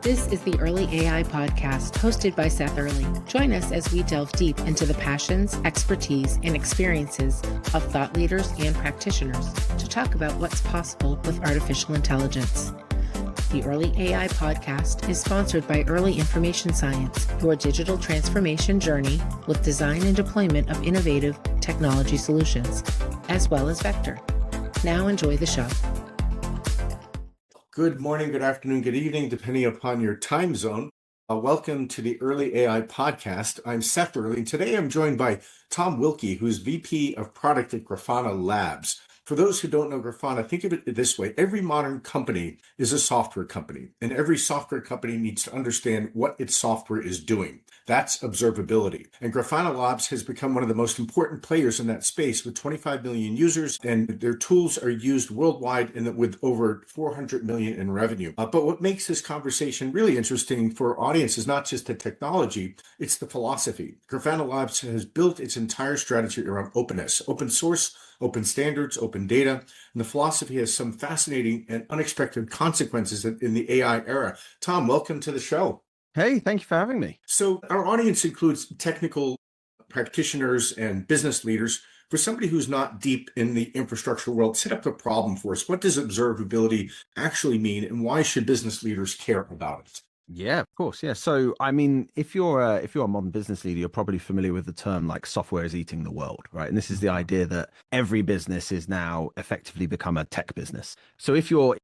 This is the Early AI podcast hosted by Seth Earley. Join us as we delve deep into the passions, expertise, and experiences of thought leaders and practitioners to talk about what's possible with artificial intelligence. The Early AI podcast is sponsored by Early Information Science, your digital transformation journey with design and deployment of innovative technology solutions, as well as Vector. Now enjoy the show. Good morning, good afternoon, good evening, depending upon your time zone. Welcome to the Early AI podcast. I'm Seth Earley, and today I'm joined by Tom Wilkie, who's VP of Product at Grafana Labs. For those who don't know Grafana, think of it this way. Every modern company is a software company, and every software company needs to understand what its software is doing. That's observability. And Grafana Labs has become one of the most important players in that space with 25 million users, and their tools are used worldwide and with over 400 million in revenue. But what makes this conversation really interesting for our audience is not just the technology, it's the philosophy. Grafana Labs has built its entire strategy around openness, open source, open standards, open data, and the philosophy has some fascinating and unexpected consequences in the AI era. Tom, welcome to the show. Hey, thank you for having me. So our audience includes technical practitioners and business leaders. For somebody who's not deep in the infrastructure world, set up the problem for us. What does observability actually mean, and why should business leaders care about it? Yeah, of course. Yeah. So, I mean, if you're a modern business leader, you're probably familiar with the term like software is eating the world, right? And this is the idea that every business is now effectively become a tech business. So if you're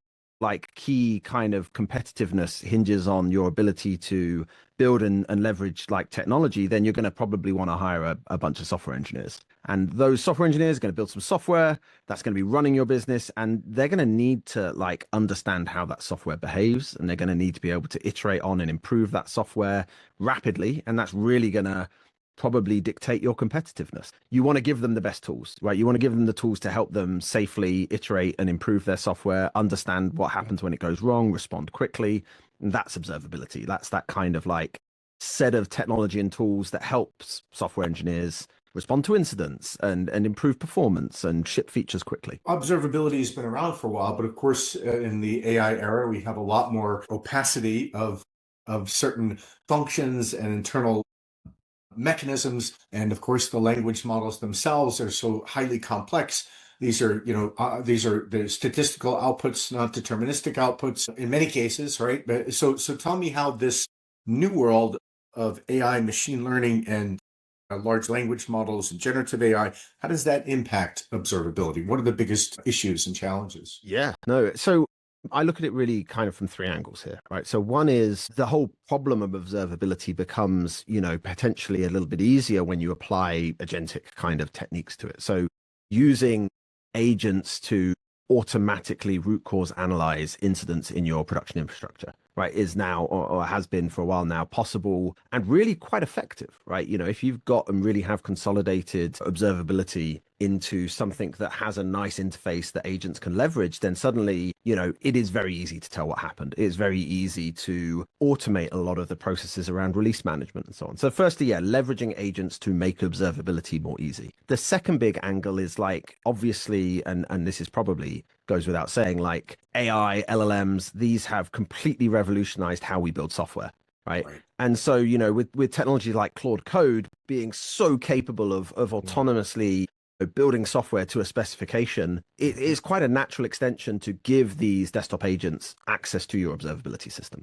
like key kind of competitiveness hinges on your ability to build and leverage like technology, then you're going to probably want to hire a bunch of software engineers. And those software engineers are going to build some software that's going to be running your business, and they're going to need to like understand how that software behaves, and they're going to need to be able to iterate on and improve that software rapidly. And that's really going to probably dictate your competitiveness. You want to give them the best tools, right? You want to give them the tools to help them safely iterate and improve their software, understand what happens when it goes wrong, respond quickly. And that's observability. That's that kind of like set of technology and tools that helps software engineers respond to incidents and improve performance and ship features quickly. Observability has been around for a while, but of course, in the AI era, we have a lot more opacity of certain functions and internal mechanisms. And of course, the language models themselves are so highly complex. These are the statistical outputs, not deterministic outputs in many cases, right? But so tell me how this new world of AI, machine learning, and large language models and generative AI, how does that impact observability? What are the biggest issues and challenges? Yeah, no. So I look at it really kind of from three angles here, right? So one is the whole problem of observability becomes, potentially a little bit easier when you apply agentic kind of techniques to it. So using agents to automatically root cause analyze incidents in your production infrastructure, right, is now or has been for a while now possible and really quite effective, right? If you've got and really have consolidated observability into something that has a nice interface that agents can leverage, then suddenly, it is very easy to tell what happened. It's very easy to automate a lot of the processes around release management and so on. So firstly, leveraging agents to make observability more easy. The second big angle is like, obviously, and this is probably goes without saying, like AI, LLMs, these have completely revolutionized how we build software. Right. And so, with technology like Claude Code being so capable of autonomously building software to a specification, it is quite a natural extension to give these desktop agents access to your observability system.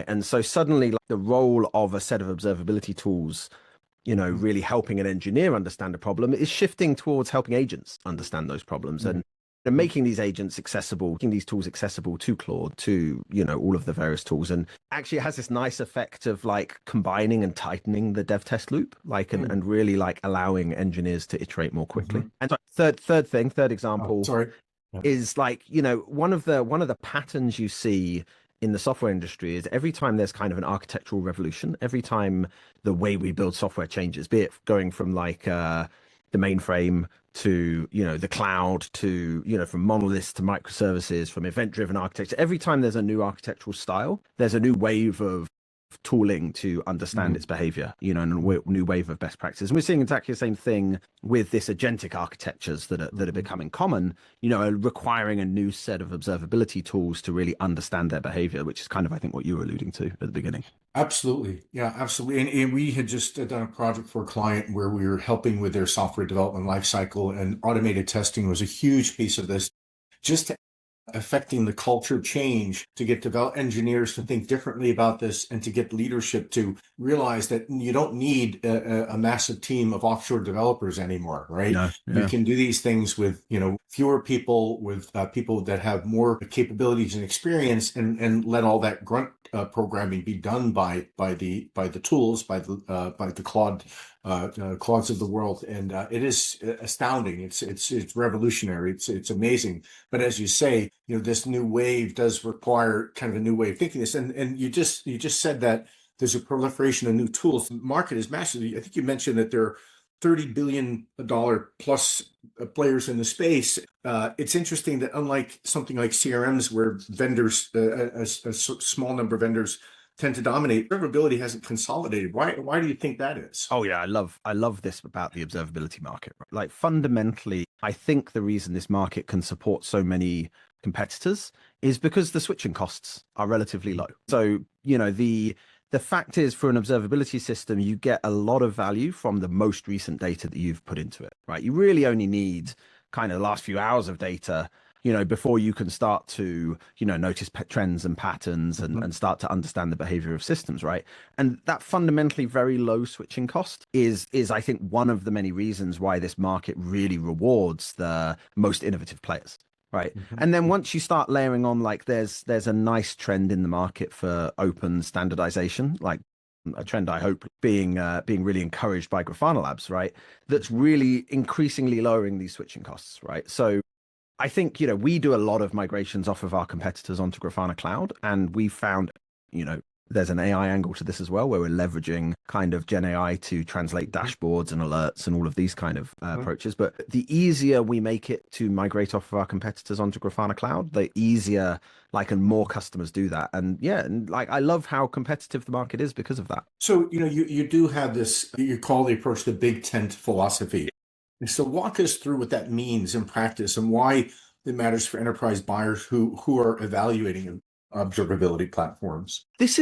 And so suddenly, like, the role of a set of observability tools, really helping an engineer understand a problem is shifting towards helping agents understand those problems and making these agents accessible, making these tools accessible to Claude, to, all of the various tools. And actually it has this nice effect of like combining and tightening the dev test loop, like, and really like allowing engineers to iterate more quickly. And so third example is like, one of the patterns you see in the software industry is every time there's kind of an architectural revolution, every time the way we build software changes, be it going from like the mainframe to, the cloud to, from monoliths to microservices, from event-driven architecture. Every time there's a new architectural style, there's a new wave of tooling to understand its behavior, and a new wave of best practices. And we're seeing exactly the same thing with this agentic architectures that are becoming common, are requiring a new set of observability tools to really understand their behavior, which is kind of, I think, what you were alluding to at the beginning. Absolutely. Yeah, absolutely. And we had just done a project for a client where we were helping with their software development lifecycle, and automated testing was a huge piece of this, just to affecting the culture change, to get engineers to think differently about this, and to get leadership to realize that you don't need a massive team of offshore developers anymore, right? No, You can do these things with, fewer people, with people that have more capabilities and experience, and let all that grunt programming be done by the tools, by the Claudes of the world. And it is astounding. It's revolutionary. It's amazing. But as you say, this new wave does require kind of a new way of thinking this. And you just said that there's a proliferation of new tools. The market is massive. I think you mentioned that there are $30 billion plus players in the space. It's interesting that unlike something like CRMs, where vendors, a small number of vendors tend to dominate, observability hasn't consolidated. Why do you think that is? Oh yeah, I love this about the observability market. Like, fundamentally, I think the reason this market can support so many competitors is because the switching costs are relatively low. So, the fact is, for an observability system, you get a lot of value from the most recent data that you've put into it, right? You really only need kind of the last few hours of data, before you can start to, notice trends and patterns and start to understand the behavior of systems, right? And that fundamentally very low switching cost is I think, one of the many reasons why this market really rewards the most innovative players. Right. And then once you start layering on, like, there's a nice trend in the market for open standardization, like a trend I hope being really encouraged by Grafana Labs, right? That's really increasingly lowering these switching costs, right? So I think, we do a lot of migrations off of our competitors onto Grafana Cloud, and we found, there's an AI angle to this as well, where we're leveraging kind of Gen AI to translate dashboards and alerts and all of these kind of approaches. But the easier we make it to migrate off of our competitors onto Grafana Cloud, the easier, and more customers do that. And I love how competitive the market is because of that. So, you do have this, you call the approach the big tent philosophy. And so walk us through what that means in practice, and why it matters for enterprise buyers who are evaluating observability platforms. This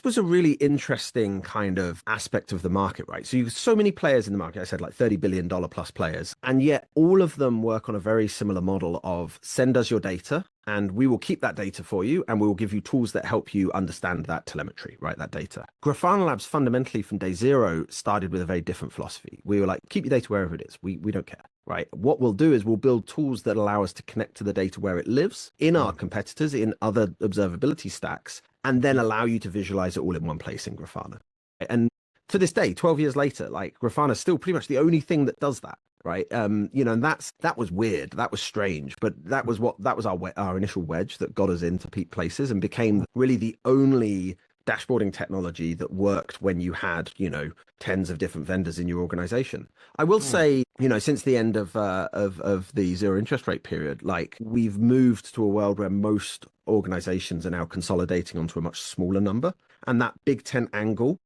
was a really interesting kind of aspect of the market, right? So so many players in the market. I said, like, $30 billion plus players, and yet all of them work on a very similar model of send us your data, and we will keep that data for you, and we will give you tools that help you understand that telemetry, right? That data. Grafana Labs fundamentally from day zero started with a very different philosophy. We were like, keep your data wherever it is. We don't care. Right. What we'll do is we'll build tools that allow us to connect to the data where it lives in our competitors, in other observability stacks, and then allow you to visualize it all in one place in Grafana. And to this day, 12 years later, like, Grafana is still pretty much the only thing that does that. Right. And that was weird. That was strange. But that was our initial wedge that got us into peak places and became really the only dashboarding technology that worked when you had, tens of different vendors in your organization. I will say, since the end of the zero interest rate period, like, we've moved to a world where most organizations are now consolidating onto a much smaller number. And that big tent angle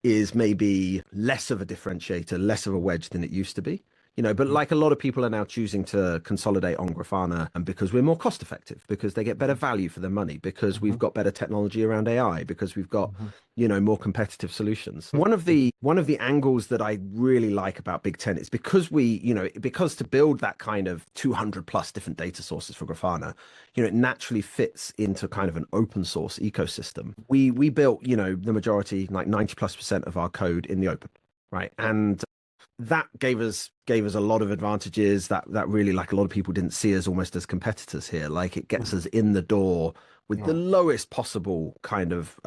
is maybe less of a differentiator, less of a wedge than it used to be. But like, a lot of people are now choosing to consolidate on Grafana, and because we're more cost effective, because they get better value for their money, because we've got better technology around AI, because we've got, more competitive solutions. One of the angles that I really like about Big Ten is because because to build that kind of 200 plus different data sources for Grafana, it naturally fits into kind of an open source ecosystem. We built, the majority, like 90+% of our code in the open, right? And that gave us a lot of advantages that really, like, a lot of people didn't see us almost as competitors here. Like, it gets us in the door with the lowest possible kind of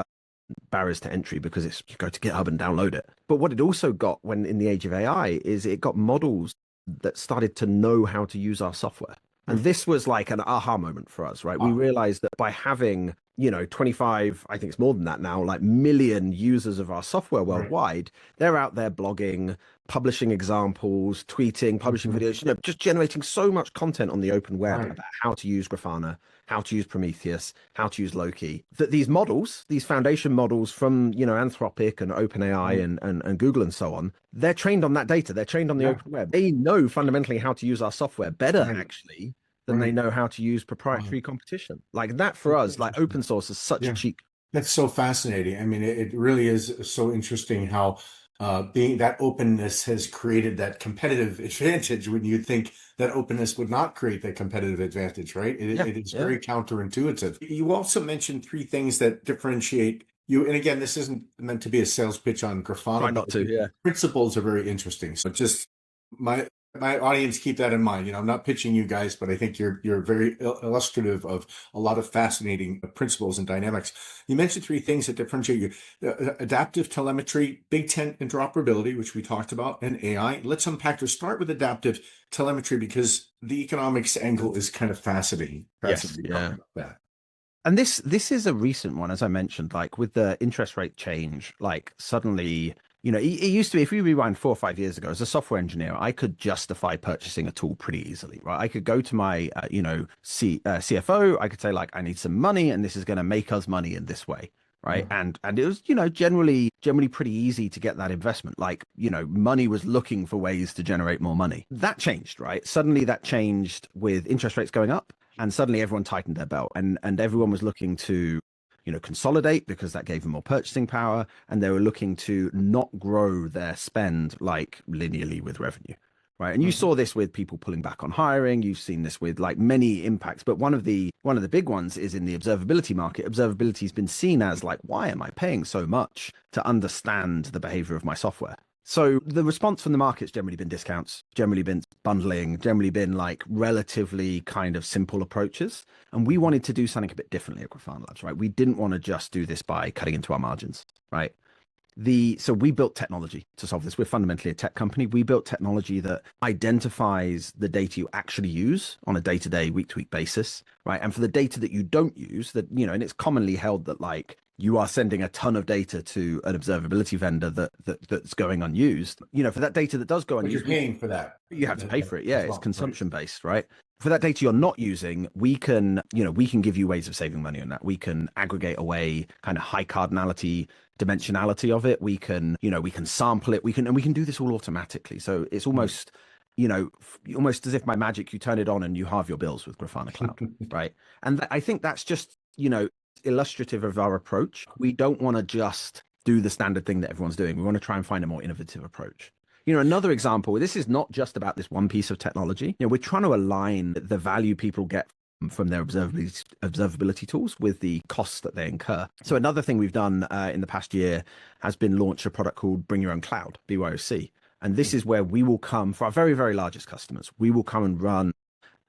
barriers to entry, because it's, you go to GitHub and download it. But what it also got, when in the age of AI, is it got models that started to know how to use our software. And this was like an aha moment for us, right? We realized that by having 25, I think it's more than that now, like million users of our software worldwide. They're out there blogging, publishing examples, tweeting, publishing videos, just generating so much content on the open web about how to use Grafana, how to use Prometheus, how to use Loki, that these models, these foundation models from, Anthropic and OpenAI and Google and so on, they're trained on that data. They're trained on the open web. They know fundamentally how to use our software better, actually, than they know how to use proprietary competition. Like that for us, like open source is such a cheat. That's so fascinating. I mean, it really is so interesting how being that openness has created that competitive advantage when you think that openness would not create that competitive advantage, right? It is very counterintuitive. You also mentioned three things that differentiate you. And again, this isn't meant to be a sales pitch on Grafana. Try not to, yeah. Principles are very interesting. So just my audience, keep that in mind. I'm not pitching you guys, but I think you're very illustrative of a lot of fascinating principles and dynamics. You mentioned three things that differentiate you: adaptive telemetry, Big Tent interoperability, which we talked about, and AI. Let's unpack to start with adaptive telemetry because the economics angle is kind of fascinating. Yes, yeah. And this is a recent one, as I mentioned, like with the interest rate change, like suddenly, it used to be, if we rewind 4 or 5 years ago, as a software engineer, I could justify purchasing a tool pretty easily, right? I could go to my, CFO, I could say like, I need some money and this is going to make us money in this way, right? And it was, generally pretty easy to get that investment. Like, money was looking for ways to generate more money. That changed, right? Suddenly that changed with interest rates going up. And suddenly everyone tightened their belt and everyone was looking to, consolidate because that gave them more purchasing power. And they were looking to not grow their spend like linearly with revenue, right? And you saw this with people pulling back on hiring. You've seen this with like many impacts. But one of the big ones is in the observability market. Observability has been seen as like, why am I paying so much to understand the behavior of my software? So the response from the market's generally been discounts, generally been bundling, generally been like relatively kind of simple approaches. And we wanted to do something a bit differently at Grafana Labs, right? We didn't want to just do this by cutting into our margins, right? So we built technology to solve this. We're fundamentally a tech company. We built technology that identifies the data you actually use on a day-to-day, week-to-week basis, right? And for the data that you don't use, that, and it's commonly held that like you are sending a ton of data to an observability vendor that's going unused. For that data that does go unused, you're paying for that. You have to pay for it. Yeah, it's consumption based, right? For that data you're not using, we can give you ways of saving money on that. We can aggregate away kind of high cardinality, dimensionality of it. We can sample it. We can do this all automatically. So it's almost, almost as if by magic you turn it on and you halve your bills with Grafana Cloud, right? And I think that's just, illustrative of our approach. We don't want to just do the standard thing that everyone's doing. We want to try and find a more innovative approach. Another example, this is not just about this one piece of technology. We're trying to align the value people get from their observability tools with the costs that they incur. So another thing we've done in the past year has been launch a product called Bring Your Own Cloud, BYOC. And this is where we will come, for our very, very largest customers, we will come and run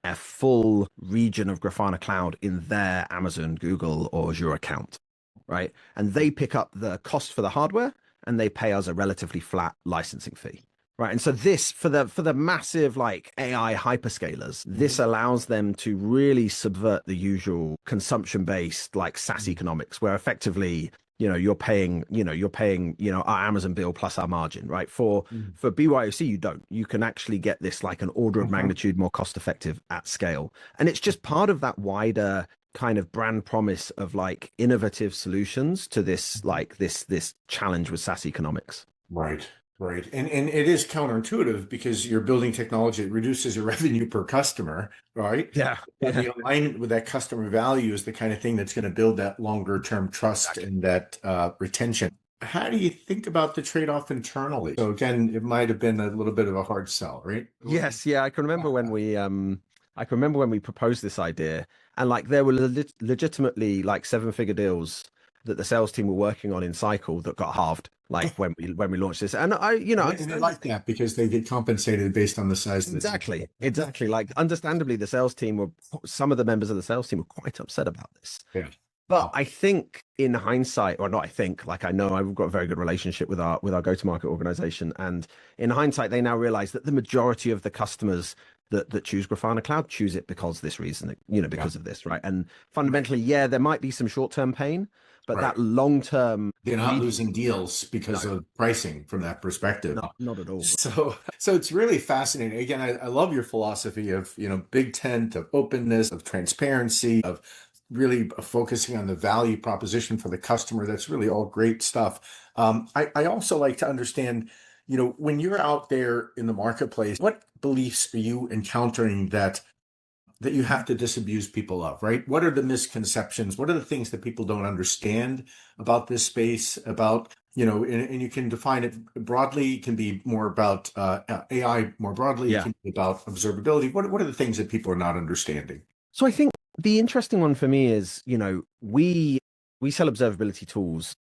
a full region of Grafana Cloud in their Amazon, Google, or Azure account, right? And they pick up the cost for the hardware and they pay us a relatively flat licensing fee, right? And so this, for the massive like AI hyperscalers, this allows them to really subvert the usual consumption-based like SaaS economics, where effectively, you're paying our Amazon bill plus our margin, right? For BYOC, you can actually get this like an order of magnitude more cost effective at scale. And it's just part of that wider kind of brand promise of like innovative solutions to this, like this challenge with SaaS economics. Right. Right. And it is counterintuitive because you're building technology that reduces your revenue per customer, right? Yeah. But the alignment with that customer value is the kind of thing that's going to build that longer term trust and that retention. How do you think about the trade-off internally? So again, it might have been a little bit of a hard sell, right? Yes. Yeah. I can remember when we proposed this idea, and like there were legitimately like 7-figure deals that the sales team were working on in cycle that got halved, like when we launched this. And I like that because they get compensated based on the size. Exactly. Like understandably, some of the members of the sales team were quite upset about this. Yeah. But I think in hindsight, or not, I know I've got a very good relationship with our go-to-market organization. And in hindsight, they now realize that the majority of the customers that choose Grafana Cloud choose it because this reason, because of this, right? And fundamentally, there might be some short-term pain, but that long-term, they're not losing deals because No. of pricing from that perspective. Not at all. So it's really fascinating. Again, I love your philosophy of, big tent, of openness, of transparency, of really focusing on the value proposition for the customer. That's really all great stuff. I also like to understand, when you're out there in the marketplace, what beliefs are you encountering that you have to disabuse people of, right? What are the misconceptions? What are the things that people don't understand about this space, about, and you can define it broadly. It can be more about AI more broadly. It can be about observability. What are the things that people are not understanding? So I think the interesting one for me is, we sell observability tools,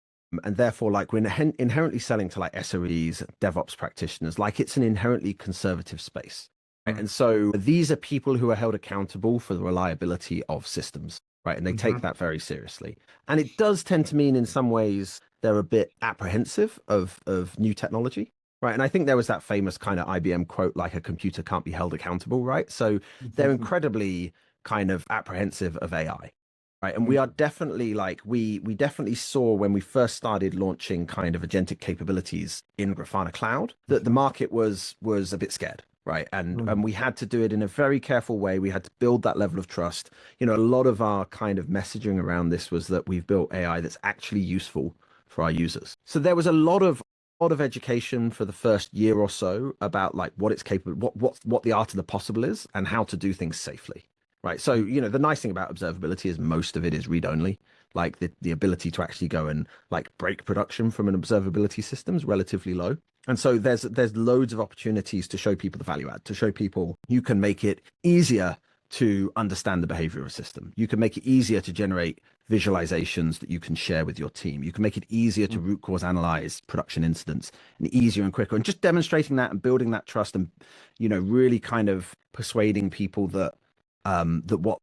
and therefore, like, we're inherently selling to like SREs, DevOps practitioners, like it's an inherently conservative space. Right? And so these are people who are held accountable for the reliability of systems, right? And they take that very seriously. And it does tend to mean in some ways they're a bit apprehensive of new technology, right? And I think there was that famous kind of IBM quote, like a computer can't be held accountable, right? So they're incredibly kind of apprehensive of AI. Right. And we are definitely we definitely saw when we first started launching kind of agentic capabilities in Grafana Cloud that the market was a bit scared. Right. And we had to do it in a very careful way. We had to build that level of trust. A lot of our kind of messaging around this was that we've built AI that's actually useful for our users. So there was a lot of education for the first year or so about like what it's capable, what the art of the possible is and how to do things safely. Right. So, the nice thing about observability is most of it is read only, like the ability to actually go and like break production from an observability system is relatively low. And so there's loads of opportunities to show people the value add, to show people you can make it easier to understand the behavior of a system. You can make it easier to generate visualizations that you can share with your team. You can make it easier to root cause analyze production incidents, and easier and quicker. And just demonstrating that and building that trust and, really kind of persuading people that that what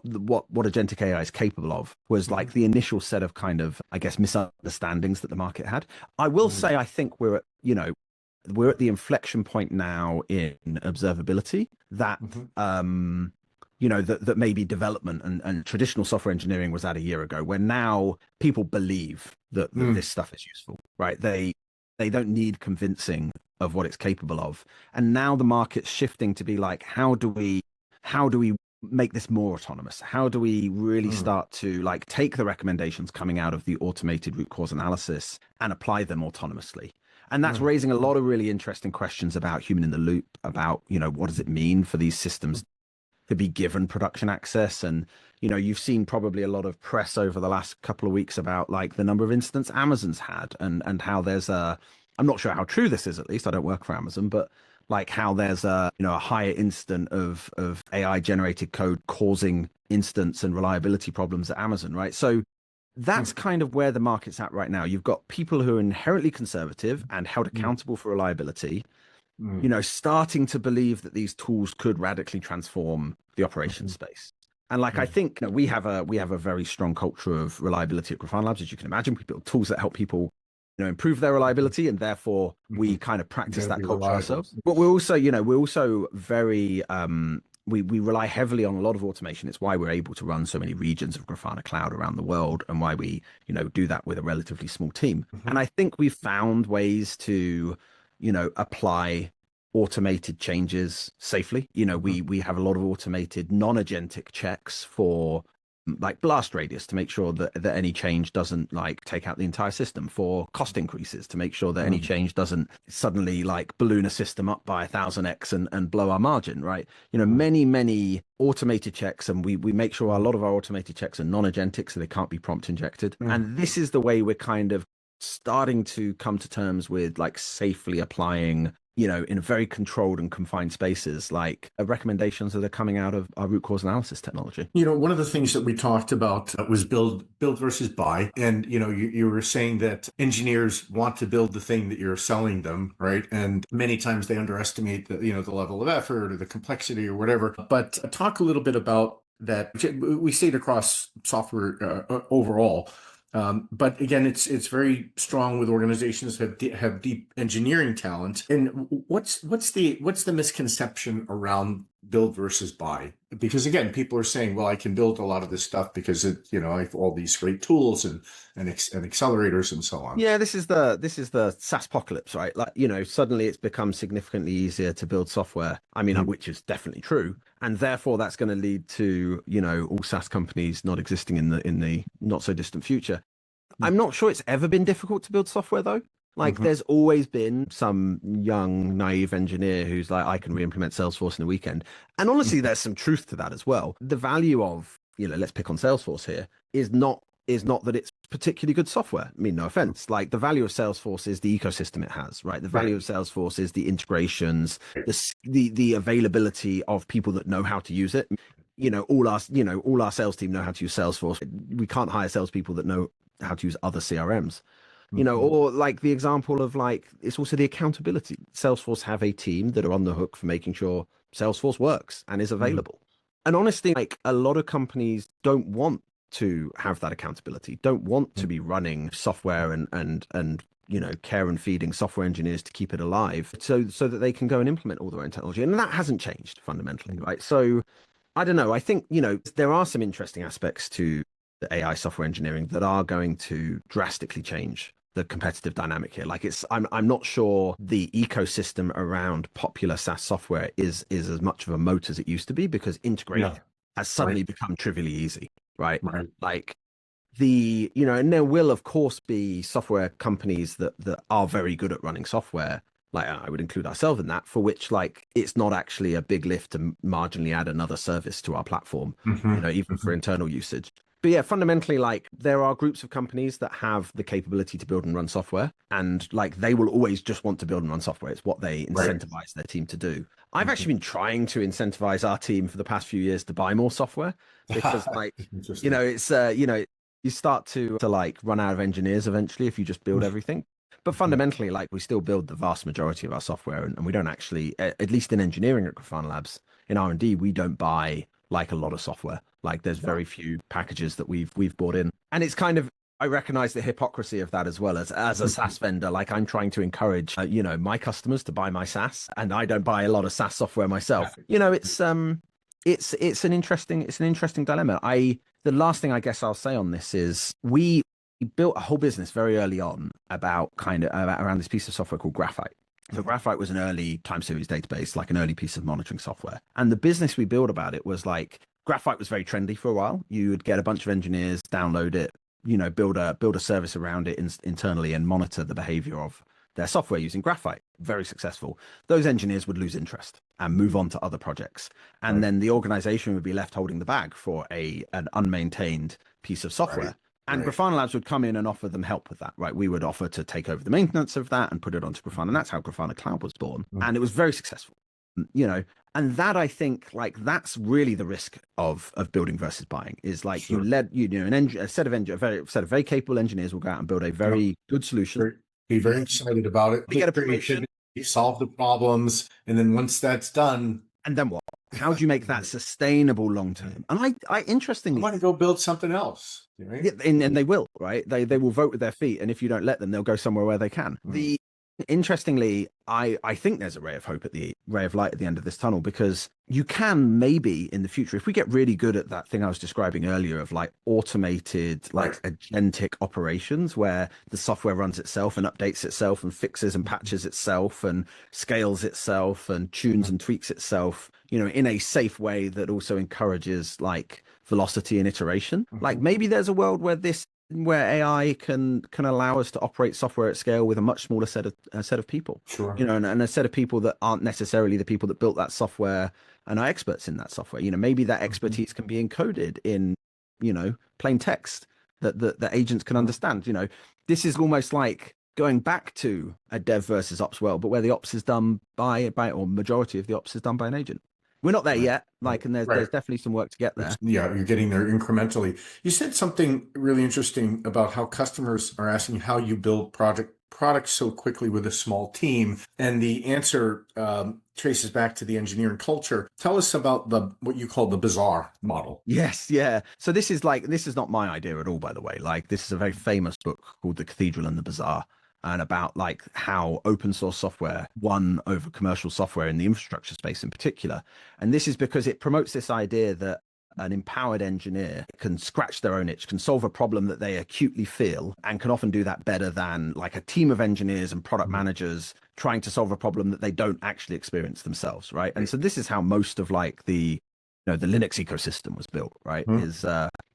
agentic AI is capable of was like the initial set of kind of, I guess, misunderstandings that the market had. I will say, I think we're at the inflection point now in observability that, that maybe development and traditional software engineering was at a year ago, where now people believe that this stuff is useful, right? They don't need convincing of what it's capable of. And now the market's shifting to be like, how do we make this more autonomous? How do we really start to like take the recommendations coming out of the automated root cause analysis and apply them autonomously? And that's raising a lot of really interesting questions about human in the loop, about, what does it mean for these systems to be given production access? And, you've seen probably a lot of press over the last couple of weeks about like the number of incidents Amazon's had and how there's I'm not sure how true this is, at least I don't work for Amazon, but like how there's a higher incident of AI generated code causing instance and reliability problems at Amazon, right? So that's kind of where the market's at right now. You've got people who are inherently conservative and held accountable for reliability, starting to believe that these tools could radically transform the operations space. And like I think we have a very strong culture of reliability at Grafana Labs, as you can imagine. We build tools that help people improve their reliability, and therefore we kind of practice that culture ourselves. But we're also very we rely heavily on a lot of automation. It's why we're able to run so many regions of Grafana Cloud around the world, and why we do that with a relatively small team. And I think we've found ways to apply automated changes safely. We have a lot of automated non-agentic checks for like blast radius to make sure that any change doesn't like take out the entire system, for cost increases to make sure that any change doesn't suddenly like balloon a system up by 1000x and blow our margin, right? Many automated checks, and we make sure a lot of our automated checks are non-agentic, so they can't be prompt injected. And this is the way we're kind of starting to come to terms with like safely applying in very controlled and confined spaces, like recommendations that are coming out of our root cause analysis technology. One of the things that we talked about was build versus buy. And, you were saying that engineers want to build the thing that you're selling them, right? And many times they underestimate the level of effort or the complexity or whatever. But talk a little bit about that. We see it across software overall. But again, it's very strong with organizations that have deep engineering talent. And what's the misconception around build versus buy? Because again, people are saying, well, I can build a lot of this stuff because I have all these great tools and accelerators and so on. Yeah, this is the SaaS apocalypse, right? Like, suddenly it's become significantly easier to build software. I mean, which is definitely true. And therefore that's going to lead to, all SaaS companies not existing in the not so distant future. I'm not sure it's ever been difficult to build software though. Like there's always been some young, naive engineer who's like, I can re-implement Salesforce in a weekend. And honestly, there's some truth to that as well. The value of, let's pick on Salesforce here, is not that it's particularly good software. I mean, no offense. Like the value of Salesforce is the ecosystem it has, right? The value of Salesforce is the integrations, the availability of people that know how to use it. All our sales team know how to use Salesforce. We can't hire salespeople that know how to use other CRMs. Or like the example of like, it's also the accountability. Salesforce have a team that are on the hook for making sure Salesforce works and is available. And honestly, like a lot of companies don't want to have that accountability, don't want to be running software and care and feeding software engineers to keep it alive so that they can go and implement all their own technology. And that hasn't changed fundamentally, right? So I don't know. I think, there are some interesting aspects to the AI software engineering that are going to drastically change the competitive dynamic here. Like I'm not sure the ecosystem around popular SaaS software is as much of a moat as it used to be, because integrating has suddenly become trivially easy, right? Like and there will of course be software companies that are very good at running software. Like I would include ourselves in that, for which like it's not actually a big lift to marginally add another service to our platform, even for internal usage. But yeah, fundamentally, like there are groups of companies that have the capability to build and run software, and like they will always just want to build and run software. It's what they incentivize their team to do. I've actually been trying to incentivize our team for the past few years to buy more software, because like, it's you start to like run out of engineers eventually if you just build everything. But fundamentally, like we still build the vast majority of our software, and we don't actually, at least in engineering at Grafana Labs, in R&D, we don't buy like a lot of software. Like there's very few packages that we've bought in. And it's kind of, I recognize the hypocrisy of that as well, as a SaaS vendor. Like I'm trying to encourage, my customers to buy my SaaS, and I don't buy a lot of SaaS software myself. It's an interesting dilemma. The last thing I guess I'll say on this is we built a whole business very early on about around this piece of software called Graphite. So Graphite was an early time series database, like an early piece of monitoring software. And the business we built about it was like, Graphite was very trendy for a while. You would get a bunch of engineers, download it, build a service around it internally and monitor the behavior of their software using Graphite. Very successful. Those engineers would lose interest and move on to other projects. And then the organization would be left holding the bag for an unmaintained piece of software. And Grafana Labs would come in and offer them help with that, right? We would offer to take over the maintenance of that and put it onto Grafana. And that's how Grafana Cloud was born. And it was very successful, and that, I think, like, that's really the risk of building versus buying, is like a set of very capable engineers will go out and build a very good solution. Be very excited about it. Get a promotion. Solve the problems. And then once that's done. And then what? How do you make that sustainable long term? And I interestingly, I want to go build something else. Right? Yeah, and they will, right? They will vote with their feet, and if you don't let them, they'll go somewhere where they can. Interestingly, I think there's a ray of hope ray of light at the end of this tunnel, because you can maybe in the future, if we get really good at that thing I was describing earlier of like automated, like agentic operations, where the software runs itself and updates itself and fixes and patches itself and scales itself and tunes and tweaks itself, in a safe way that also encourages like velocity and iteration. Like maybe there's a world where AI can allow us to operate software at scale with a much smaller set of people, and a set of people that aren't necessarily the people that built that software and are experts in that software. Maybe that expertise can be encoded in, plain text that agents can understand. This is almost like going back to a dev versus ops world, but where the ops is done by or majority of the ops is done by an agent. We're not there yet, and there's definitely some work to get there. Yeah, you're getting there incrementally. You said something really interesting about how customers are asking how you build products so quickly with a small team, and the answer traces back to the engineering culture. Tell us about what you call the bazaar model. Yes, yeah. So this is not my idea at all, by the way. Like, this is a very famous book called The Cathedral and the Bazaar. and about like how open source software won over commercial software in the infrastructure space in particular. And this is because it promotes this idea that an empowered engineer can scratch their own itch, can solve a problem that they acutely feel, and can often do that better than like a team of engineers and product managers trying to solve a problem that they don't actually experience themselves, right? And so this is how most of like the the Linux ecosystem was built, right?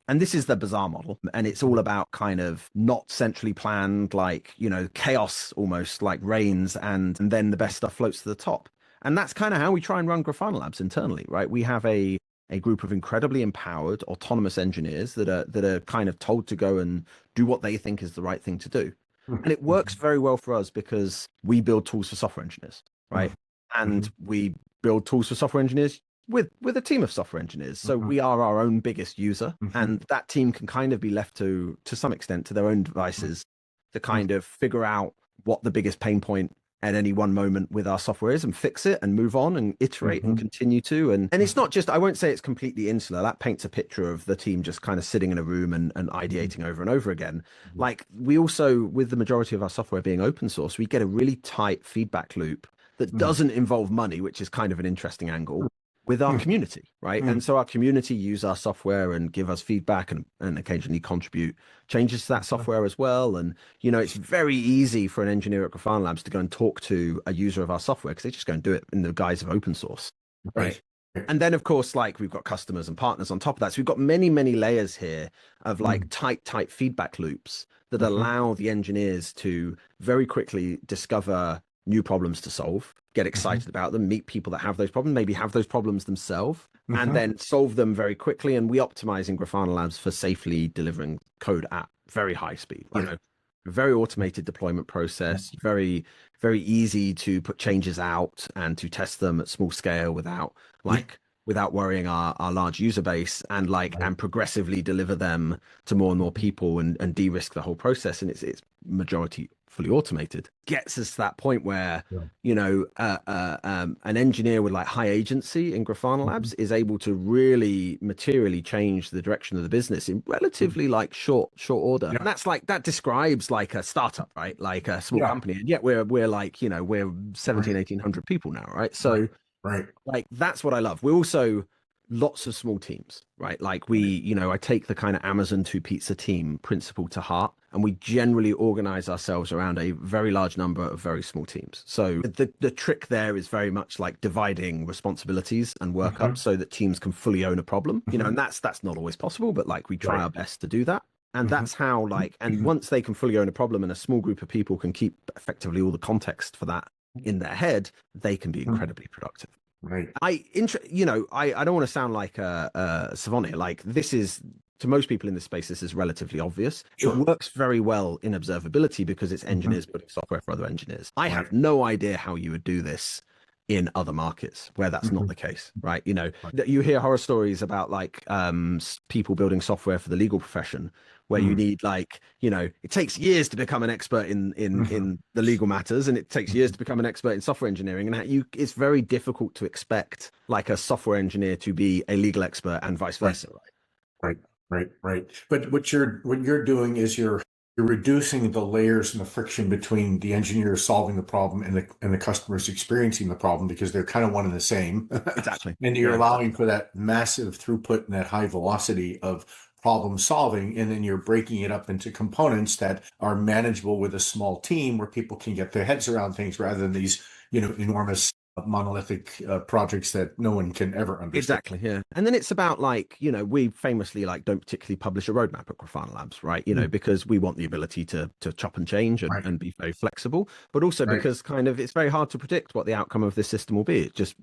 And this is the bizarre model, and it's all about kind of not centrally planned, like chaos almost like reigns, and then the best stuff floats to the top. And that's kind of how we try and run Grafana Labs internally, right? We have a group of incredibly empowered autonomous engineers that are kind of told to go and do what they think is the right thing to do. And it works very well for us because we build tools for software engineers, right? And we build tools for software engineers with a team of software engineers. So we are our own biggest user, and that team can kind of be left to some extent to their own devices to kind of figure out what the biggest pain point at any one moment with our software is, and fix it and move on and iterate and continue to. And it's not just, I won't say it's completely insular. That paints a picture of the team just kind of sitting in a room and ideating over and over again. Like we also, with the majority of our software being open source, we get a really tight feedback loop that doesn't involve money, which is kind of an interesting angle, with our community, right? And so our community use our software and give us feedback and occasionally contribute changes to that software as well. And, it's very easy for an engineer at Grafana Labs to go and talk to a user of our software because they just go and do it in the guise of open source, right? And then, of course, like we've got customers and partners on top of that. So we've got many, many layers here of like tight feedback loops that allow the engineers to very quickly discover new problems to solve, get excited about them, meet people that have those problems, maybe have those problems themselves, and then solve them very quickly. And we optimize in Grafana Labs for safely delivering code at very high speed. A very automated deployment process, very, very easy to put changes out and to test them at small scale without worrying our large user base, and and progressively deliver them to more and more people and de-risk the whole process. And it's majority fully automated. Gets us to that point where an engineer with like high agency in Grafana Labs is able to really materially change the direction of the business in relatively like short order. And that's like, that describes like a startup, right? Like a small company, and yet we're like we're 1,800 people now, right? So like that's what I love. We also lots of small teams, right? Like I take the kind of Amazon 2 pizza team principle to heart, and we generally organize ourselves around a very large number of very small teams. So the trick there is very much like dividing responsibilities and work up so that teams can fully own a problem, and that's not always possible, but like we try our best to do that. And that's how and once they can fully own a problem and a small group of people can keep effectively all the context for that in their head, they can be incredibly productive. Right. I don't want to sound like a savant here. Like this is, to most people in this space, this is relatively obvious. It works very well in observability because it's engineers building software for other engineers. I have no idea how you would do this in other markets where that's not the case, right? You hear horror stories about like people building software for the legal profession, where you need it takes years to become an expert in the legal matters, and it takes years to become an expert in software engineering, and it's very difficult to expect like a software engineer to be a legal expert and vice versa, right? But what you're doing is you're reducing the layers and the friction between the engineer solving the problem and the customers experiencing the problem, because they're kind of one and the same. Exactly. And you're allowing for that massive throughput and that high velocity of problem solving, and then you're breaking it up into components that are manageable with a small team where people can get their heads around things, rather than these enormous monolithic projects that no one can ever understand. Exactly, yeah. And then it's about we famously don't particularly publish a roadmap at Grafana Labs, right? Because we want the ability to chop and change and be very flexible, but also because kind of it's very hard to predict what the outcome of this system will be. It just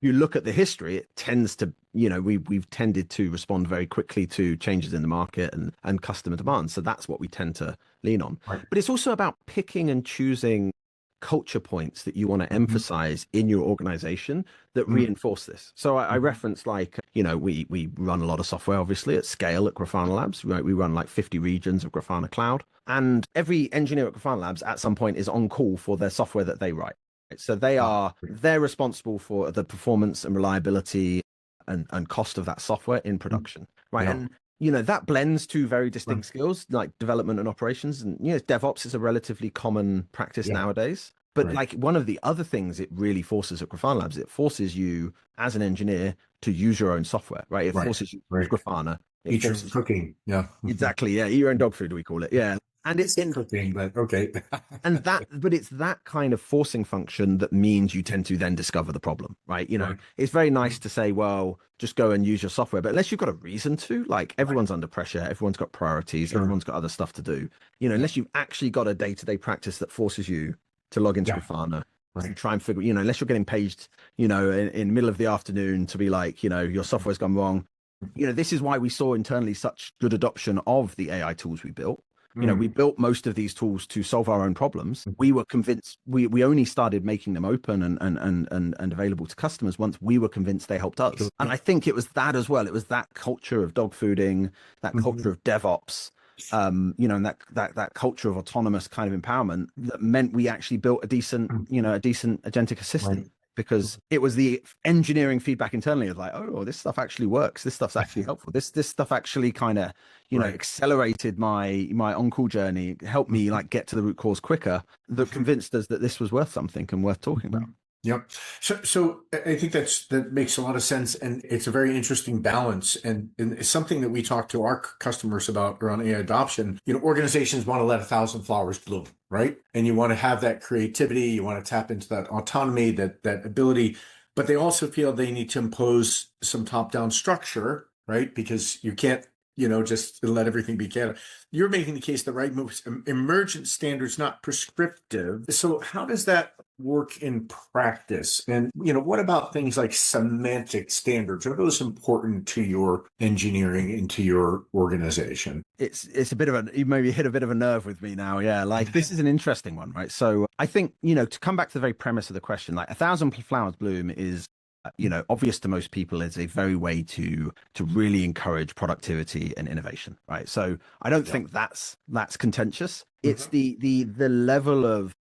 you look at the history, it tends to, we've tended to respond very quickly to changes in the market and customer demand. So that's what we tend to lean on. But it's also about picking and choosing culture points that you want to emphasize in your organization that reinforce this. So I reference we run a lot of software, obviously, at scale at Grafana Labs. We run like 50 regions of Grafana Cloud, and every engineer at Grafana Labs at some point is on call for their software that they write. So they're responsible for the performance and reliability and cost of that software in production, right? And that blends two very distinct skills, like development and operations. And, DevOps is a relatively common practice nowadays. But like one of the other things it really forces at Grafana Labs, it forces you as an engineer to use your own software, right? It forces you to use Grafana. It Eat your forces cooking. Yeah. exactly. Yeah. Eat your own dog food, we call it. Yeah. And It's in cooking, but okay. but it's that kind of forcing function that means you tend to then discover the problem, right? It's very nice to say, well, just go and use your software, but unless you've got a reason to, like everyone's under pressure, everyone's got priorities, everyone's got other stuff to do, unless you've actually got a day-to-day practice that forces you to log into Grafana and try and figure, unless you're getting paged, in the middle of the afternoon to be like, your software's gone wrong. This is why we saw internally such good adoption of the AI tools we built. We built most of these tools to solve our own problems. We were convinced we only started making them open and available to customers once we were convinced they helped us. And I think it was that as well. It was that culture of dog fooding, that culture of DevOps, and that culture of autonomous kind of empowerment that meant we actually built a decent agentic assistant. Because it was the engineering feedback internally of like, oh, this stuff actually works. This stuff's actually helpful. This stuff actually kind of, accelerated my on-call journey, helped me like get to the root cause quicker, that convinced us that this was worth something and worth talking about. Yep. So I think that makes a lot of sense, and it's a very interesting balance, and it's something that we talk to our customers about around AI adoption. Organizations want to let 1,000 flowers bloom, right? And you want to have that creativity, you want to tap into that autonomy, that ability, but they also feel they need to impose some top-down structure, right? Because you can't just let everything be canon. You're making the case that right moves emergent standards, not prescriptive. So how does that work in practice? And what about things like semantic standards? Are those important to your engineering and to your organization? It's a bit of you maybe hit a bit of a nerve with me now. Yeah, like this is an interesting one, right? So I think to come back to the very premise of the question, like 1,000 flowers bloom is obvious to most people is a very way to really encourage productivity and innovation, right? So I don't think that's contentious. It's the level of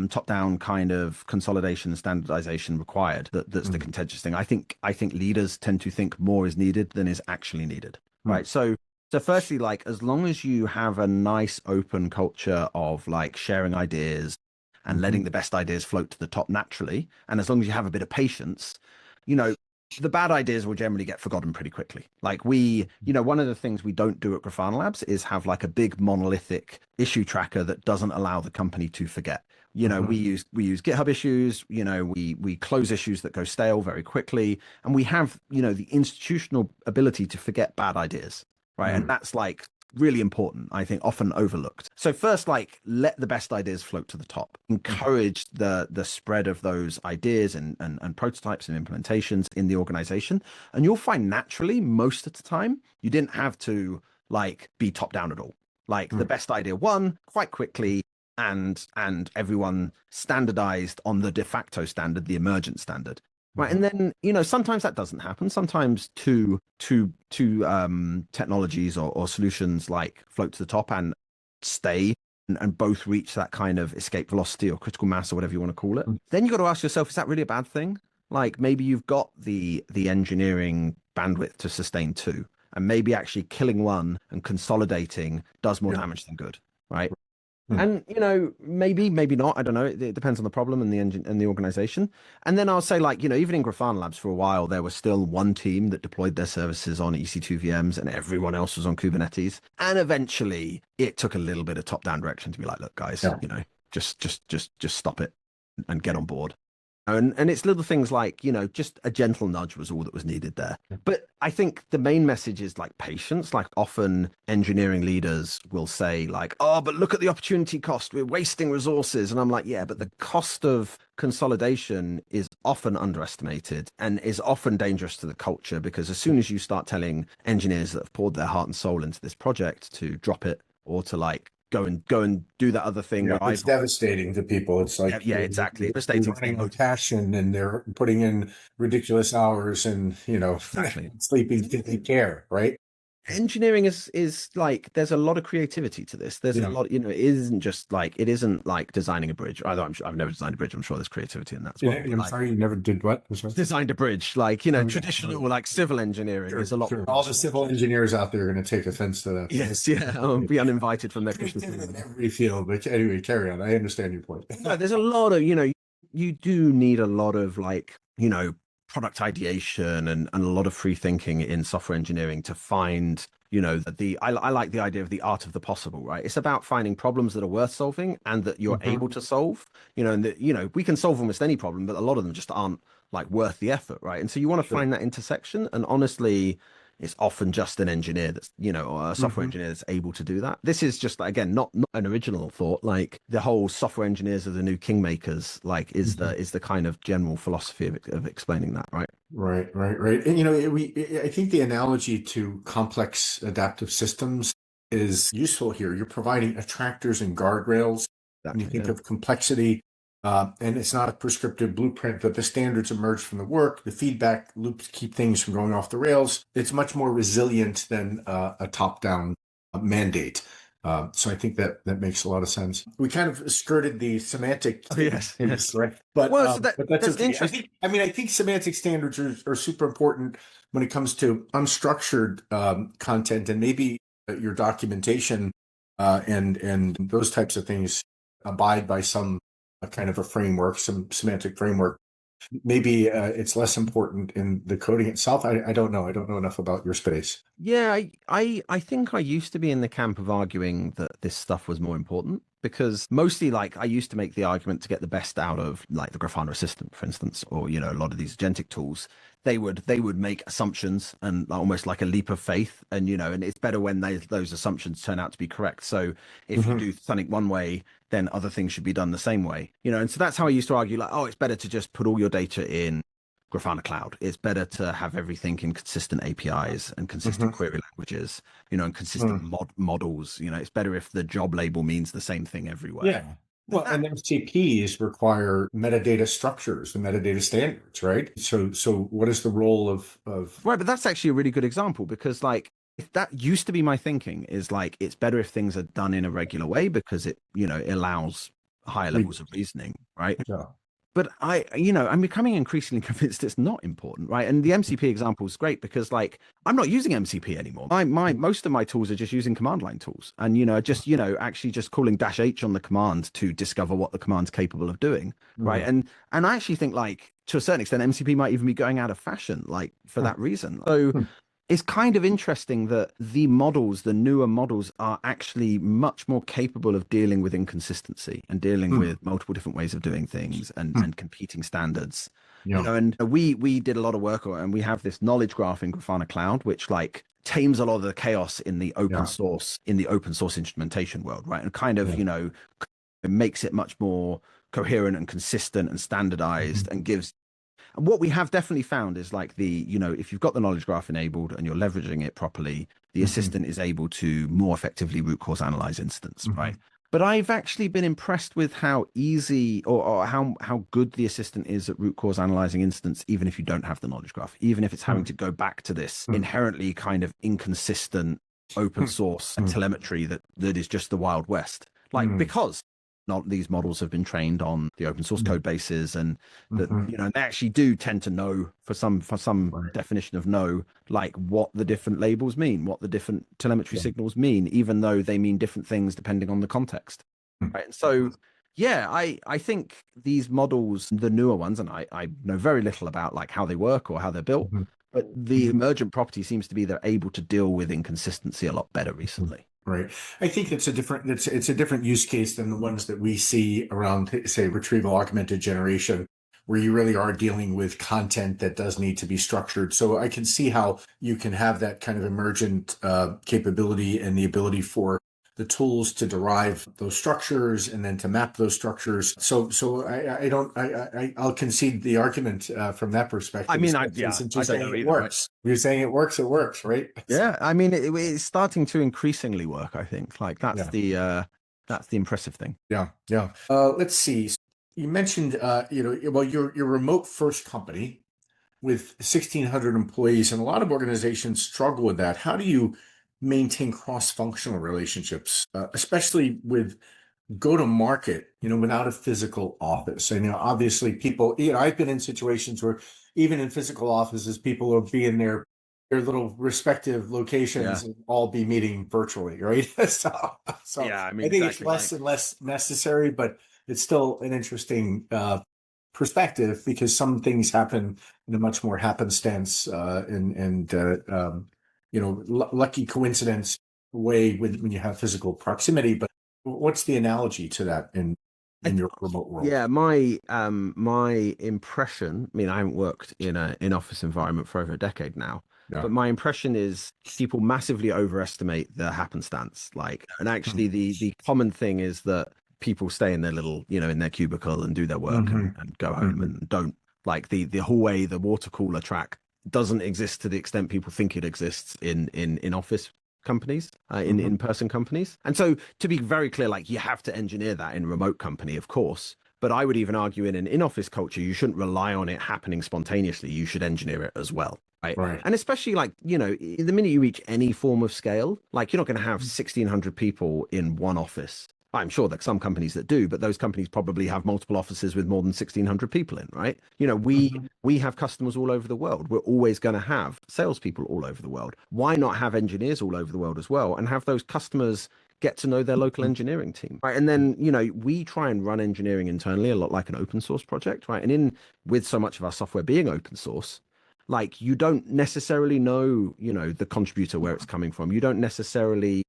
top-down kind of consolidation and standardization required that's the contentious thing. I think leaders tend to think more is needed than is actually needed, right? So firstly, like as long as you have a nice open culture of like sharing ideas and letting the best ideas float to the top naturally, and as long as you have a bit of patience, the bad ideas will generally get forgotten pretty quickly. Like one of the things we don't do at Grafana Labs is have like a big monolithic issue tracker that doesn't allow the company to forget. We use GitHub issues, we close issues that go stale very quickly. And we have, the institutional ability to forget bad ideas, right? And that's like really important, I think, often overlooked. So first, like let the best ideas float to the top, encourage the spread of those ideas and prototypes and implementations in the organization. And you'll find naturally most of the time, you didn't have to like be top down at all. Like the best idea won quite quickly, and everyone standardized on the de facto standard, the emergent standard. Right. And then, sometimes that doesn't happen. Sometimes two technologies or solutions like float to the top and stay and both reach that kind of escape velocity or critical mass or whatever you want to call it. Then you got to ask yourself, is that really a bad thing? Like maybe you've got the engineering bandwidth to sustain two, and maybe actually killing one and consolidating does more damage than good. Right. And maybe not, I don't know, it depends on the problem and the engine and the organization. And then I'll say, like, even in Grafana Labs for a while there was still one team that deployed their services on EC2 VMs and everyone else else. And eventually it took a little bit of top down direction to be like, look guys, just stop it and get on board. And it's little things like, just a gentle nudge was all that was needed there. But I think the main message is like patience. Like often engineering leaders will say like, oh, but look at the opportunity cost. We're wasting resources. And I'm like, yeah, but the cost of consolidation is often underestimated and is often dangerous to the culture, because as soon as you start telling engineers that have poured their heart and soul into this project to drop it or to like, go and do that other thing. It's devastating to people. It's like exactly. Devastating. Running on passion, and they're putting in ridiculous hours, and exactly. sleeping, taking care, right? engineering is like, there's a lot of creativity to this. There's a Yeah. lot, it isn't just like, it isn't like designing a bridge. Although I've never designed a bridge. I'm sure there's creativity in that as well. I'm sorry, you never did what? Designed a bridge, like, traditional like civil engineering is a lot. All the civil engineers out there are going to take offense to that. Yes, yeah, be uninvited from their Christmas In every field, but anyway, carry on. I understand your point. No, there's a lot of, you do need a lot of like, product ideation and a lot of free thinking in software engineering to find, I like the idea of the art of the possible, right? It's about finding problems that are worth solving and that you're able to solve, and that, we can solve almost any problem, but a lot of them just aren't like worth the effort, right? And so you want to find that intersection. And honestly, it's often just an engineer that's, or a software engineer that's able to do that. This is just, again, not an original thought. Like the whole software engineers are the new kingmakers, like is the kind of general philosophy of explaining that, right? Right. And, I think the analogy to complex adaptive systems is useful here. You're providing attractors and guardrails. When you think of complexity, and it's not a prescriptive blueprint, but the standards emerge from the work. The feedback loops keep things from going off the rails. It's much more resilient than a top-down mandate. So I think that makes a lot of sense. We kind of skirted the semantic. Yes. Right. But that's okay. Interesting. I think semantic standards are super important when it comes to unstructured content, and maybe your documentation and those types of things abide by some kind of a framework, some semantic framework. Maybe it's less important in the coding itself. I don't know. I don't know enough about your space. Yeah, I think I used to be in the camp of arguing that this stuff was more important, because mostly like I used to make the argument to get the best out of like the Grafana assistant, for instance, or a lot of these agentic tools. They would make assumptions and almost like a leap of faith, and and it's better when those assumptions turn out to be correct. So if you do something one way, then other things should be done the same way. And so that's how I used to argue, like, oh, it's better to just put all your data in Grafana Cloud. It's better to have everything in consistent APIs and consistent query languages, and consistent models. It's better if the job label means the same thing everywhere. Yeah. Well, and MCPs require metadata structures and metadata standards, right? So what is the role of Right, but that's actually a really good example, because like if that used to be my thinking, is like it's better if things are done in a regular way because it allows higher levels of reasoning, right? Yeah. But I'm becoming increasingly convinced it's not important, right? And the MCP example is great because, like, I'm not using MCP anymore. Most of my tools are just using command line tools, and actually just calling -H on the command to discover what the command's capable of doing, right? And I actually think, like, to a certain extent, MCP might even be going out of fashion, like, for that reason. So it's kind of interesting that the newer models are actually much more capable of dealing with inconsistency and dealing with multiple different ways of doing things and competing standards. And we did a lot of work, and we have this knowledge graph in Grafana Cloud, which like tames a lot of the chaos in the open source instrumentation world, right? And kind of, it makes it much more coherent and consistent and standardized, and gives. And what we have definitely found is like if you've got the knowledge graph enabled and you're leveraging it properly, the assistant is able to more effectively root cause analyze instance, right? But I've actually been impressed with how easy or how good the assistant is at root cause analyzing instance, even if you don't have the knowledge graph, even if it's having to go back to this inherently kind of inconsistent open source telemetry that is just the Wild West. Like, because not these models have been trained on the open source code bases, and that they actually do tend to know for some definition of know, like what the different labels mean, what the different telemetry signals mean, even though they mean different things depending on the context. Right. And so I think these models, the newer ones, and I know very little about like how they work or how they're built, but the emergent property seems to be they're able to deal with inconsistency a lot better recently. Right. I think it's a different use case than the ones that we see around, say, retrieval augmented generation, where you really are dealing with content that does need to be structured. So I can see how you can have that kind of emergent capability and the ability for the tools to derive those structures and then to map those structures. So I'll concede the argument from that perspective. I mean, it works. Right? You're saying it works, right? Yeah, I mean, it's starting to increasingly work. I think like that's the impressive thing. Yeah. Let's see. You mentioned, you're a remote first company with 1,600 employees, and a lot of organizations struggle with that. How do you maintain cross-functional relationships, especially with go-to-market, without a physical office? And, obviously people, I've been in situations where even in physical offices, people will be in their little respective locations and all be meeting virtually, right? So Yeah, I mean, I think it's exactly. less and less necessary, but it's still an interesting perspective, because some things happen in a much more happenstance lucky coincidence way when you have physical proximity. But what's the analogy to that in your remote world? Yeah, my impression, I mean, I haven't worked in a in-office environment for over a decade now, but my impression is people massively overestimate the happenstance. And actually the common thing is that people stay in their little, in their cubicle and do their work and go home and don't, like, the hallway, the water cooler track doesn't exist to the extent people think it exists in office companies, in in-person companies. And so, to be very clear, like, you have to engineer that in a remote company, of course. But I would even argue in an in-office culture, you shouldn't rely on it happening spontaneously. You should engineer it as well. Right. And especially, like, the minute you reach any form of scale, like, you're not going to have 1,600 people in one office. I'm sure that some companies that do, but those companies probably have multiple offices with more than 1,600 people in, right? We have customers all over the world. We're always going to have salespeople all over the world. Why not have engineers all over the world as well, and have those customers get to know their local engineering team, right? And then, we try and run engineering internally a lot like an open source project, right? And with so much of our software being open source, like, you don't necessarily know, the contributor, where it's coming from. You're not necessarily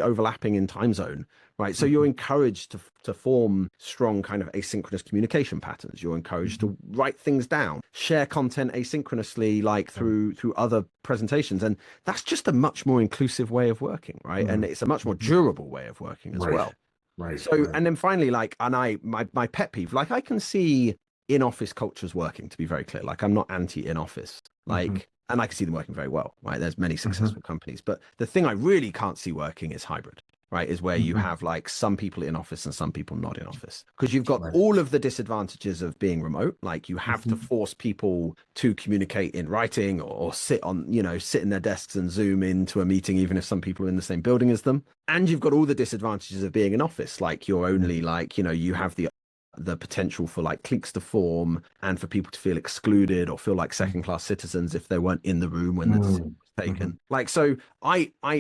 overlapping in time zone, right? So you're encouraged to form strong kind of asynchronous communication patterns. You're encouraged to write things down, share content asynchronously, like through other presentations. And that's just a much more inclusive way of working, right? And it's a much more durable way of working as well. Right. So, and then finally, like, and my pet peeve, like, I can see in-office cultures working, to be very clear. Like, I'm not anti in-office, like, and I can see them working very well, right? There's many successful companies, but the thing I really can't see working is hybrid, right? Is where you have, like, some people in office and some people not in office, because you've got all of the disadvantages of being remote. Like, you have to force people to communicate in writing, or sit in their desks and Zoom into a meeting, even if some people are in the same building as them. And you've got all the disadvantages of being in office. Like, you're only, like, you have the potential for, like, cliques to form, and for people to feel excluded or feel like second-class citizens if they weren't in the room when the decision was taken. Like, so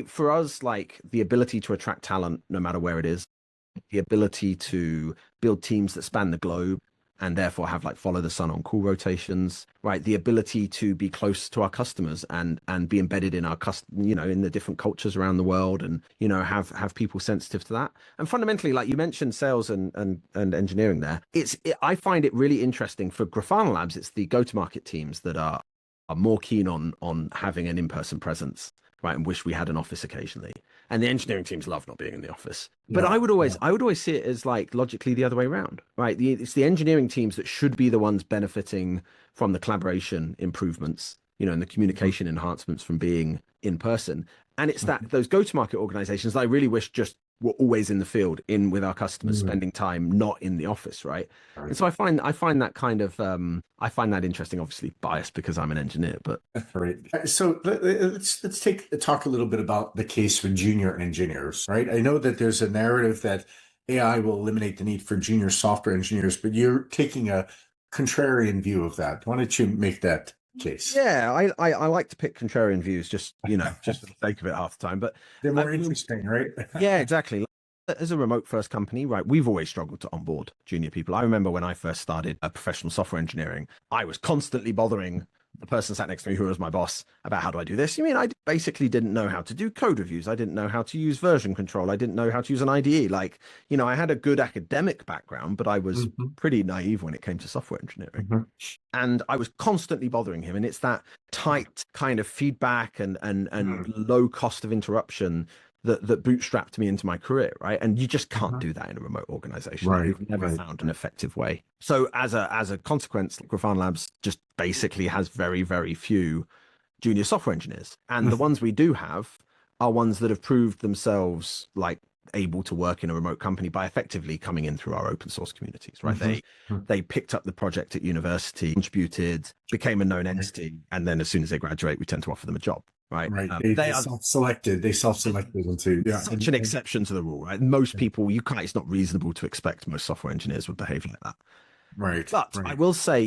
for us, like, the ability to attract talent, no matter where it is, the ability to build teams that span the globe, and therefore have, like, follow the sun on call rotations, right? The ability to be close to our customers and be embedded in our in the different cultures around the world, and, have people sensitive to that. And fundamentally, like you mentioned, sales and engineering there, I find it really interesting for Grafana Labs. It's the go-to-market teams that are more keen on having an in-person presence, right? And wish we had an office occasionally. And the engineering teams love not being in the office. But I would always see it as, like, logically the other way around, right? It's the engineering teams that should be the ones benefiting from the collaboration improvements, and the communication enhancements from being in person. And it's those go-to-market organizations that I really wish just were always in the field, in with our customers, spending time not in the office, right? And so I find that kind of I find that interesting. Obviously biased because I'm an engineer, but right. So let's talk a little bit about the case for junior engineers, right? I know that there's a narrative that AI will eliminate the need for junior software engineers, but you're taking a contrarian view of that. Why don't you make that case? Yeah, I like to pick contrarian views, just for the sake of it half the time. But they're more interesting, right? Yeah, exactly. As a remote first company, right, we've always struggled to onboard junior people. I remember when I first started professional software engineering, I was constantly bothering the person sat next to me, who was my boss, about, how do I do this? I basically didn't know how to do code reviews. I didn't know how to use version control. I didn't know how to use an IDE. Like, I had a good academic background, but I was pretty naive when it came to software engineering. And I was constantly bothering him. And it's that tight kind of feedback and low cost of interruption that bootstrapped me into my career, right? And you just can't do that in a remote organization. Right. We've never found an effective way. So as a consequence, Grafana Labs just basically has very, very few junior software engineers. And the ones we do have are ones that have proved themselves, like, able to work in a remote company by effectively coming in through our open source communities, right? They picked up the project at university, contributed, became a known entity, and then as soon as they graduate, we tend to offer them a job. right? Right. They They are self-selected. They self-selected into, yeah. such an exception to the rule, right? Most people, it's not reasonable to expect most software engineers would behave like that. Right. But I Right. will say,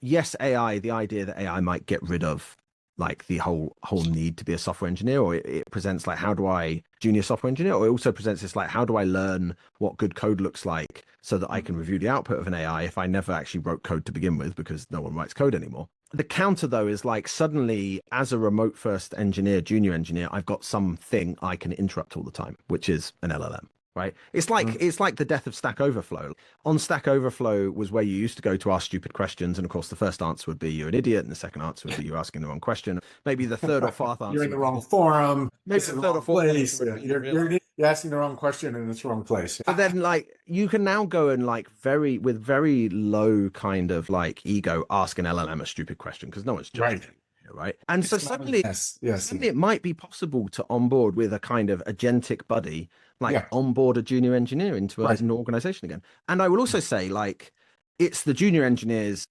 yes, AI, the idea that AI might get rid of like the whole need to be a software engineer, or it presents like, how do I junior software engineer, or it also presents this like, how do I learn what good code looks like so that I can review the output of an AI if I never actually wrote code to begin with, because no one writes code anymore. The counter though is like, suddenly as a remote first engineer, junior engineer, I've got something I can interrupt all the time, which is an LLM. Right. It's like the death of Stack Overflow. On Stack Overflow was where you used to go to ask stupid questions. And of course, the first answer would be you're an idiot. And the second answer would be you're asking the wrong question. Maybe the third or fourth answer. You're in the wrong forum. Maybe the third or fourth place. answer would be You're asking the wrong question in the wrong place. But then like you can now go and like with very low kind of like ego ask an LLM a stupid question because no one's judging. Right. Right. And so suddenly it might be possible to onboard with a kind of agentic buddy, like onboard a junior engineer into an organization again. And I will also say, like, it's the junior engineers,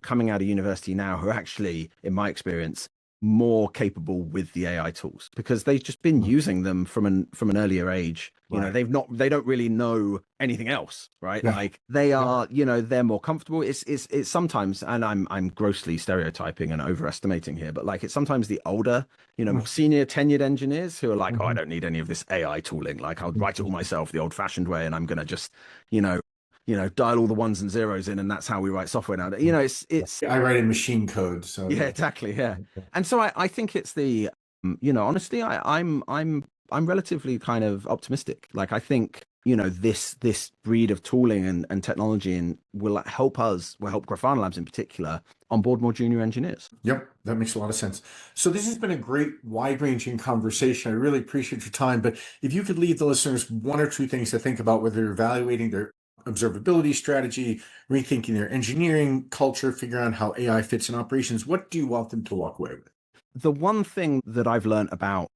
coming out of university now who are actually, in my experience, more capable with the AI tools because they've just been using them from an earlier age. They don't really know anything else, right? Yeah. Like they are, they're more comfortable. It's sometimes, and I'm grossly stereotyping and overestimating here, but like it's sometimes the older, more senior tenured engineers who are like, oh, I don't need any of this AI tooling. Like I'll write it all myself the old fashioned way, and I'm gonna just, dial all the ones and zeros in, and that's how we write software now. It's. I write in machine code, so yeah, exactly, yeah. And so I think it's the, honestly, I'm relatively kind of optimistic. Like I think this breed of tooling and technology and will help Grafana Labs in particular onboard more junior engineers. Yep, that makes a lot of sense. So this has been a great wide-ranging conversation. I really appreciate your time. But if you could leave the listeners one or two things to think about, whether they're evaluating their observability strategy, rethinking their engineering culture, figuring out how AI fits in operations, what do you want them to walk away with? The one thing that I've learned about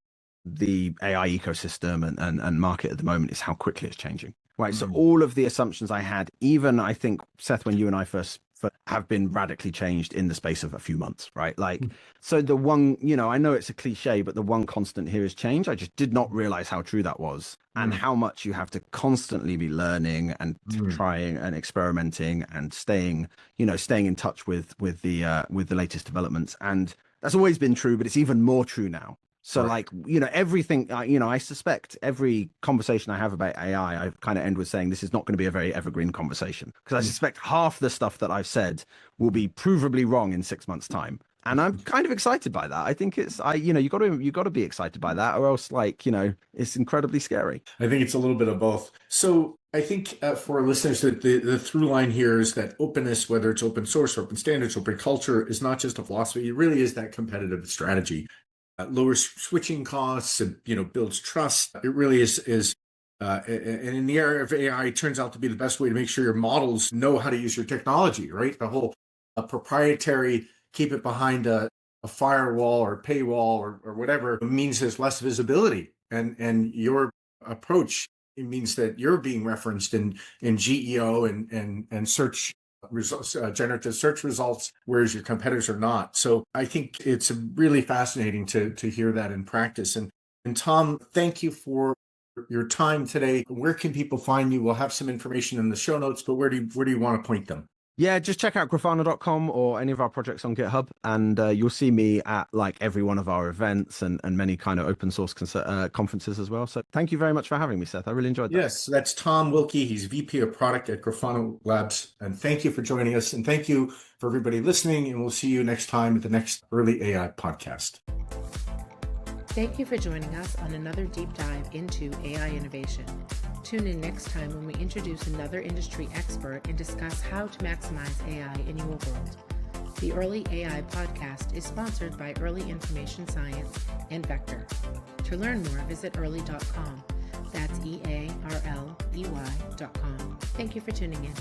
the AI ecosystem and market at the moment is how quickly it's changing. Right. So all of the assumptions I had, even I think, Seth, when you and I first have been radically changed in the space of a few months, right? Like, so the one, I know it's a cliche, but the one constant here is change. I just did not realize how true that was and how much you have to constantly be learning and trying and experimenting and staying in touch with the latest developments. And that's always been true, but it's even more true now. So like, everything, I suspect every conversation I have about AI, I kind of end with saying this is not going to be a very evergreen conversation because I suspect half the stuff that I've said will be provably wrong in 6 months' time. And I'm kind of excited by that. I think it's, you got to be excited by that or else it's incredibly scary. I think it's a little bit of both. So I think for our listeners that the through line here is that openness, whether it's open source, open standards, open culture, is not just a philosophy. It really is that competitive strategy. Lowers switching costs and builds trust. It really is and in the area of AI, it turns out to be the best way to make sure your models know how to use your technology, right? The whole proprietary, keep it behind a firewall or paywall or whatever means there's less visibility. And your approach, it means that you're being referenced in GEO and search results, generative search results, whereas your competitors are not. So I think it's really fascinating to hear that in practice. And Tom, thank you for your time today. Where can people find you? We'll have some information in the show notes, but where do you want to point them? Yeah, just check out grafana.com or any of our projects on GitHub, and you'll see me at like every one of our events and many kind of open source conferences as well. So thank you very much for having me, Seth. I really enjoyed that. Yes, that's Tom Wilkie. He's VP of Product at Grafana Labs. And thank you for joining us. And thank you for everybody listening. And we'll see you next time at the next Early AI podcast. Thank you for joining us on another deep dive into AI innovation. Tune in next time when we introduce another industry expert and discuss how to maximize AI in your world. The Early AI podcast is sponsored by Early Information Science and Vector. To learn more, visit early.com. That's EARLEY.com. Thank you for tuning in.